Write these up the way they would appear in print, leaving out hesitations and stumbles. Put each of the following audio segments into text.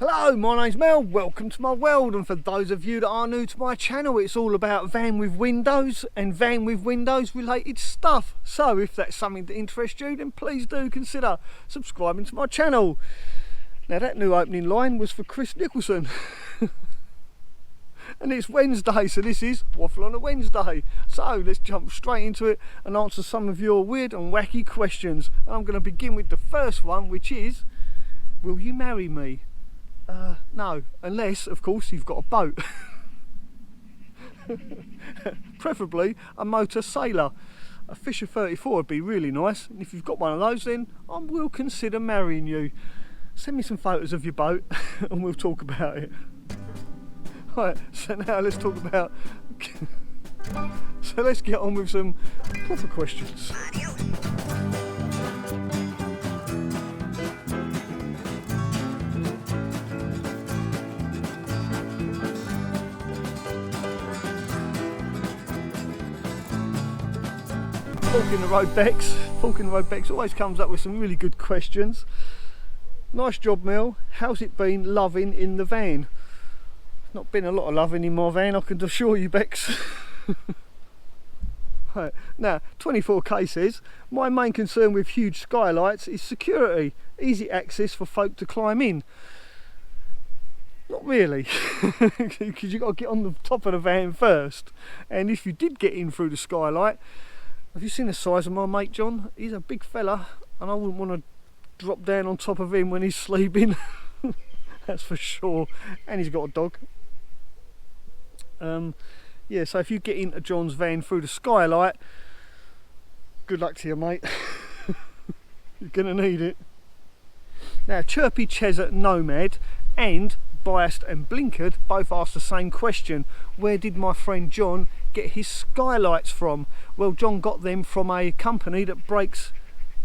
Hello, my name's Mel, welcome to my world, and for those of you that are new to my channel, it's all about van with windows and van with windows related stuff. So if that's something that interests you, then please do consider subscribing to my channel. Now that new opening line was for Chris Nicholson. And it's Wednesday, so this is Waffle on a Wednesday. So let's jump straight into it and answer some of your weird and wacky questions. And I'm going to begin with the first one, which is, will you marry me? No, unless of course you've got a boat. Preferably a motor sailor. A Fisher 34 would be really nice, and if you've got one of those, then I will consider marrying you. Send me some photos of your boat and we'll talk about it. Right, so now let's talk about so let's get on with some proper questions. Fork in the Road Bex always comes up with some really good questions. Nice job, Mel. How's it been loving in the van? Not been a lot of loving in my van, I can assure you, Bex. Right. Now, 24K says, my main concern with huge skylights is security, easy access for folk to climb in. Not really, because you've got to get on the top of the van first. And if you did get in through the skylight, have you seen the size of my mate John? He's a big fella, and I wouldn't want to drop down on top of him when he's sleeping. That's for sure. And he's got a dog. Yeah, so if you get into John's van through the skylight, good luck to you, mate. You're gonna need it. Now, Chirpy Chesert Nomad and Biased and Blinkered both asked the same question. Where did my friend John get his skylights from? Well, John got them from a company that breaks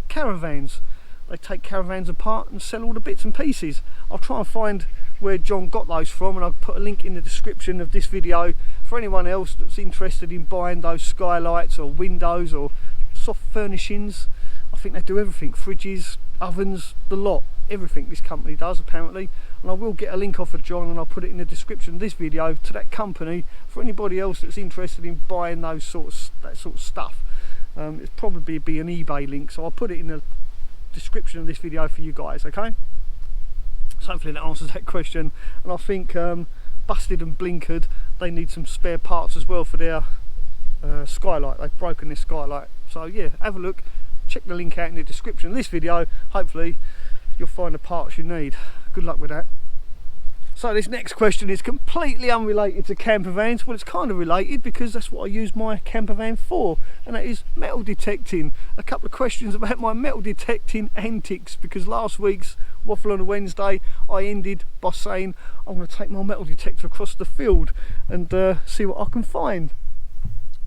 caravans. They take caravans apart and sell all the bits and pieces. I'll try and find where John got those from, and I'll put a link in the description of this video for anyone else that's interested in buying those skylights or windows or soft furnishings. I think they do everything, fridges, ovens, the lot, everything this company does apparently. And I will get a link off of John, and I'll put it in the description of this video to that company for anybody else that's interested in buying that sort of stuff. It's probably be an eBay link, so I'll put it in the description of this video for you guys, okay? So hopefully that answers that question. And I think Busted and Blinkered, they need some spare parts as well for their skylight. They've broken this skylight, so yeah, have a look, check the link out in the description of this video. Hopefully you'll find the parts you need. Good luck with that. So this next question is completely unrelated to camper vans. Well, it's kind of related because that's what I use my camper van for, and that is metal detecting. A couple of questions about my metal detecting antics, because last week's Waffle on a Wednesday I ended by saying I'm going to take my metal detector across the field and see what I can find.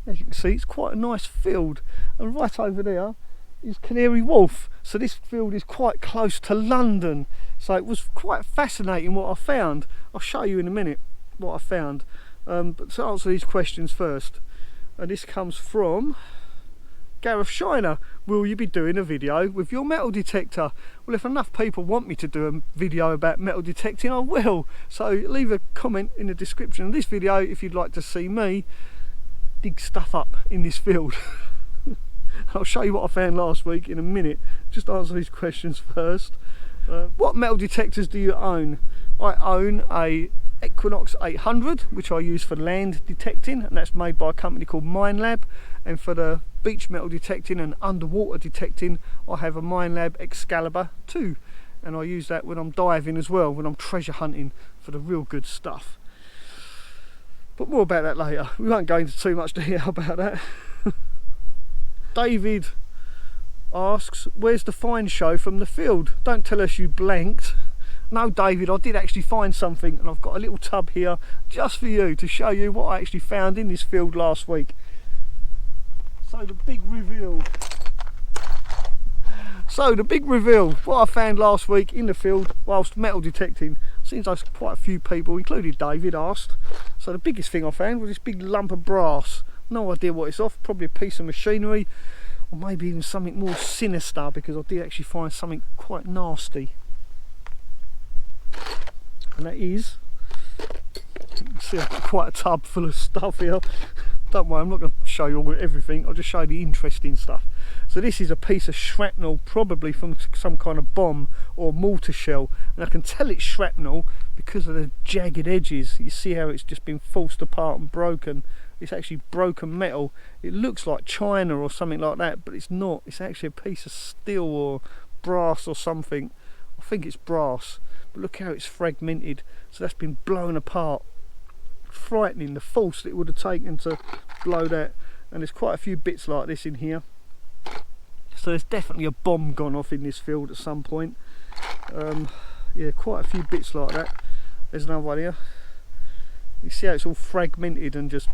As you can see, it's quite a nice field, and right over there is Canary Wharf, so this field is quite close to London, so it was quite fascinating what I found. I'll show you in a minute what I found, but to answer these questions first, and this comes from Gareth Shiner. Will you be doing a video with your metal detector? Well, if enough people want me to do a video about metal detecting, I will, so leave a comment in the description of this video if you'd like to see me dig stuff up in this field. I'll show you what I found last week in a minute. Just answer these questions first. What metal detectors do you own? I own a Equinox 800, which I use for land detecting, and that's made by a company called Minelab. And for the beach metal detecting and underwater detecting, I have a Minelab Excalibur 2, and I use that when I'm diving as well, when I'm treasure hunting for the real good stuff. But more about that later. We won't go into too much detail about that. David asks, where's the find show from the field? Don't tell us you blanked. No, David, I did actually find something, and I've got a little tub here just for you to show you what I actually found in this field last week. So the big reveal. What I found last week in the field whilst metal detecting. Seems like quite a few people, including David, asked. So the biggest thing I found was this big lump of brass. No idea what it's off, probably a piece of machinery, or maybe even something more sinister, because I did actually find something quite nasty. and that is, you can see I've got quite a tub full of stuff here. Don't worry, I'm not going to show you all everything, I'll just show you the interesting stuff. So this is a piece of shrapnel, probably from some kind of bomb or mortar shell, and I can tell it's shrapnel because of the jagged edges. You see how it's just been forced apart and broken. It's actually broken metal. It looks like china or something like that, but it's not. It's actually a piece of steel or brass or something. I think it's brass, but look how it's fragmented. So that's been blown apart. Frightening, the force that it would have taken to blow that. And there's quite a few bits like this in here. So there's definitely a bomb gone off in this field at some point. Yeah, quite a few bits like that. There's another one here. You see how it's all fragmented and just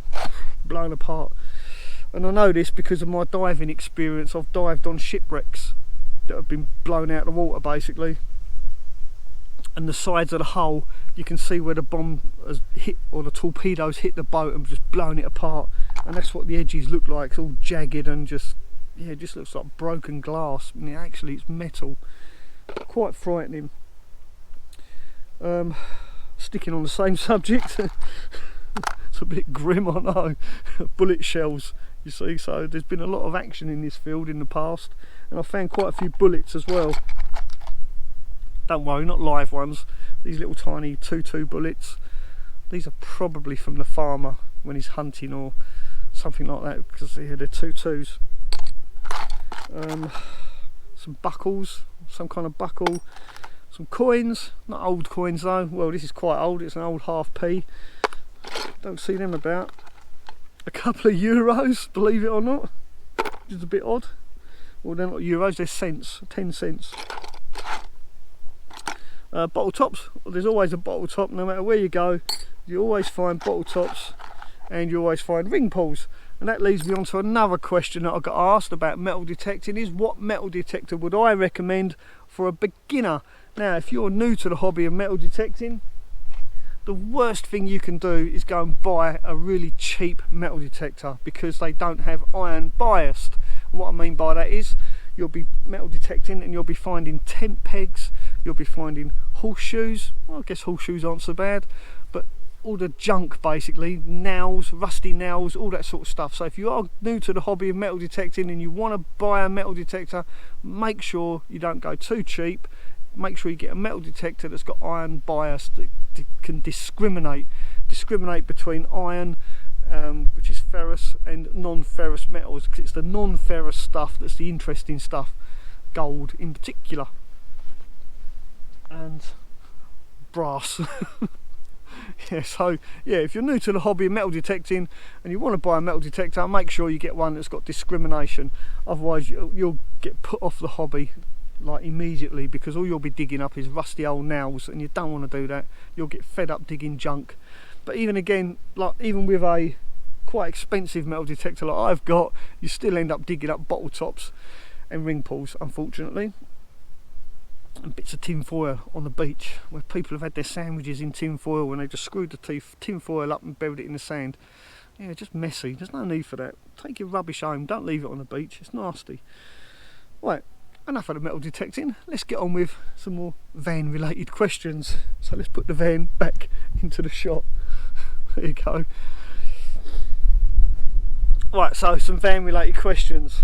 blown apart. And I know this because of my diving experience. I've dived on shipwrecks that have been blown out of the water basically. And the sides of the hull, you can see where the bomb has hit, or the torpedoes hit the boat and just blown it apart. And that's what the edges look like. It's all jagged and just, yeah, it just looks like broken glass. I mean, actually it's metal. Quite frightening. Sticking on the same subject. It's a bit grim, I know. Bullet shells, you see. So there's been a lot of action in this field in the past, and I found quite a few bullets as well. Don't worry, not live ones. These little tiny 2-2 bullets. These are probably from the farmer when he's hunting or something like that, because yeah, they're 2-2s. Some buckles, some kind of buckle. Some coins, not old coins though. Well, this is quite old. It's an old half-p. Don't see them about. A couple of euros, believe it or not. Which is a bit odd. Well, they're not euros, they're cents, 10 cents. Bottle tops, there's always a bottle top no matter where you go. You always find bottle tops and you always find ring pulls. And that leads me on to another question that I got asked about metal detecting, is what metal detector would I recommend for a beginner? Now, if you're new to the hobby of metal detecting, the worst thing you can do is go and buy a really cheap metal detector, because they don't have iron biased. And what I mean by that is, you'll be metal detecting and you'll be finding tent pegs, you'll be finding horseshoes. Well, I guess horseshoes aren't so bad, but all the junk basically, nails, rusty nails, all that sort of stuff. So if you are new to the hobby of metal detecting and you want to buy a metal detector, make sure you don't go too cheap. Make sure you get a metal detector that's got iron bias, that can discriminate between iron, which is ferrous, and non-ferrous metals, because it's the non-ferrous stuff that's the interesting stuff, gold in particular, and brass. Yeah, so yeah, if you're new to the hobby of metal detecting and you want to buy a metal detector, make sure you get one that's got discrimination. Otherwise you'll get put off the hobby like immediately, because all you'll be digging up is rusty old nails, and you don't want to do that. You'll get fed up digging junk. But even again, like even with a quite expensive metal detector like I've got, you still end up digging up bottle tops and ring pulls, unfortunately, and bits of tin foil on the beach where people have had their sandwiches in tin foil and they just screwed the tin foil up and buried it in the sand. Yeah, just messy. There's no need for that. Take your rubbish home, don't leave it on the beach, it's nasty. Right, enough of the metal detecting, let's get on with some more van related questions. So let's put the van back into the shot. There you go. Right, so some van related questions.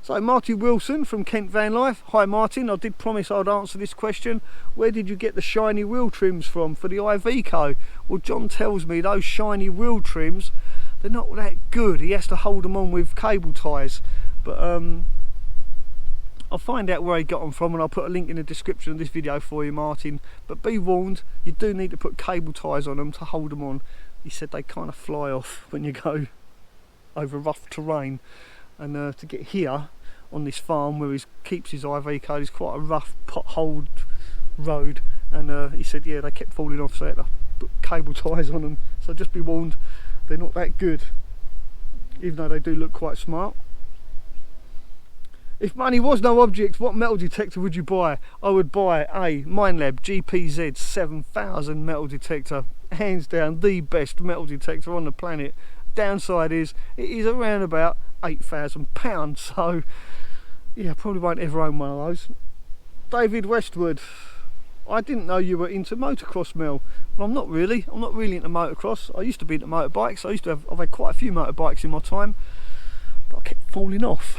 So Martin Wilson from Kent Van Life. Hi Martin, I did promise I'd answer this question. Where did you get the shiny wheel trims from for the Iveco? Well, John tells me those shiny wheel trims, they're not that good. He has to hold them on with cable ties. But I'll find out where he got them from, and I'll put a link in the description of this video for you, Martin. But be warned, you do need to put cable ties on them to hold them on. He said they kind of fly off when you go over rough terrain. And to get here on this farm where he keeps his Iveco, is quite a rough potholed road, and he said yeah, they kept falling off, so I had to put cable ties on them. So just be warned, they're not that good, even though they do look quite smart. If money was no object, what metal detector would you buy? I would buy a Minelab GPZ 7000 metal detector, hands down the best metal detector on the planet. Downside is it is around about £8,000, so yeah, probably won't ever own one of those. David Westwood, I didn't know you were into motocross, Mel. Well, I'm not really into motocross. I used to be into motorbikes. I've had quite a few motorbikes in my time, but I kept falling off.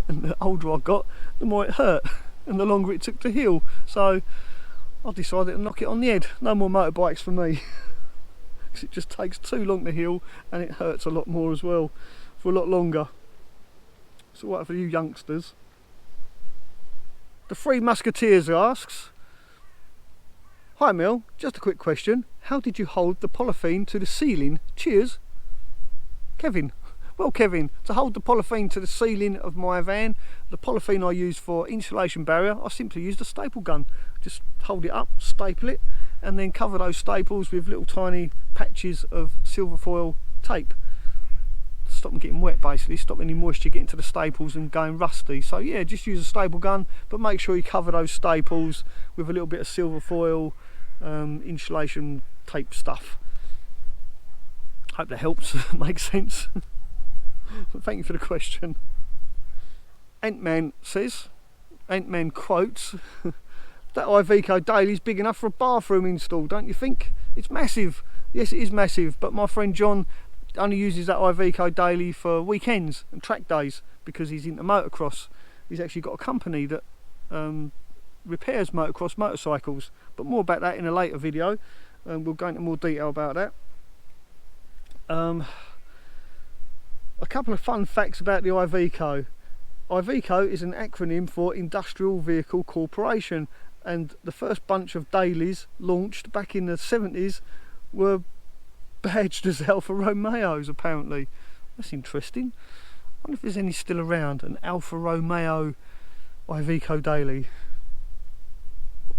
And the older I got, the more it hurt and the longer it took to heal. So I decided to knock it on the head. No more motorbikes for me. Because it just takes too long to heal and it hurts a lot more as well, for a lot longer. So what for you youngsters? The Three Musketeers asks, "Hi Mel, just a quick question. How did you hold the polythene to the ceiling? Cheers, Kevin." Well, Kevin, to hold the polythene to the ceiling of my van, the polythene I use for insulation barrier, I simply used a staple gun. Just hold it up, staple it, and then cover those staples with little tiny patches of silver foil tape. Stop them getting wet, basically, stop any moisture getting to the staples and going rusty. So yeah, just use a staple gun, but make sure you cover those staples with a little bit of silver foil insulation tape stuff. Hope that helps. Makes sense. Thank you for the question. Ant-Man says, Ant-Man quotes, "That Iveco Daily's big enough for a bathroom install, don't you think? It's massive." Yes, it is massive, but my friend John only uses that Iveco Daily for weekends and track days because he's into motocross. He's actually got a company that repairs motocross motorcycles, but more about that in a later video. We'll go into more detail about that. A couple of fun facts about the Iveco. Iveco is an acronym for Industrial Vehicle Corporation, and the first bunch of dailies launched back in the 70s were badged as Alfa Romeos, apparently. That's interesting. I wonder if there's any still around, an Alfa Romeo Iveco Daily.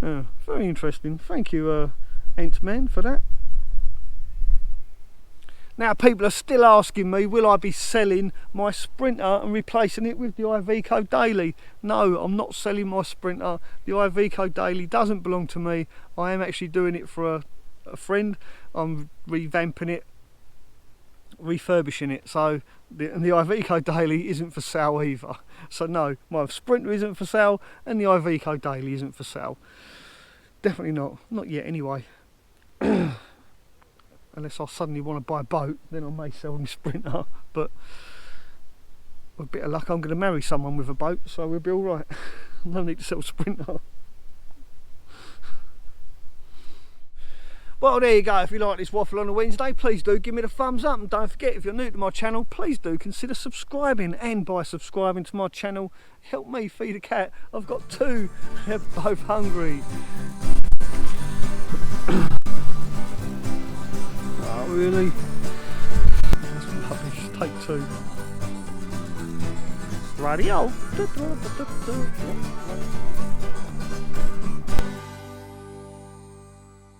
Yeah, very interesting. Thank you, Ant-Man, for that. Now, people are still asking me, will I be selling my Sprinter and replacing it with the Iveco Daily? No, I'm not selling my Sprinter. The Iveco Daily doesn't belong to me. I am actually doing it for a friend. I'm revamping it, refurbishing it. So the Iveco Daily isn't for sale either. So no, my Sprinter isn't for sale and the Iveco Daily isn't for sale. Definitely not yet anyway. Unless I suddenly want to buy a boat, then I may sell my Sprinter. But with a bit of luck, I'm going to marry someone with a boat, so we'll be all right. No need to sell Sprinter. Well, there you go. If you like this waffle on a Wednesday, please do give me the thumbs up, and don't forget, if you're new to my channel, please do consider subscribing, and by subscribing to my channel, help me feed a cat. I've got two, they're both hungry. Oh, really? That's rubbish. Take two. Radio.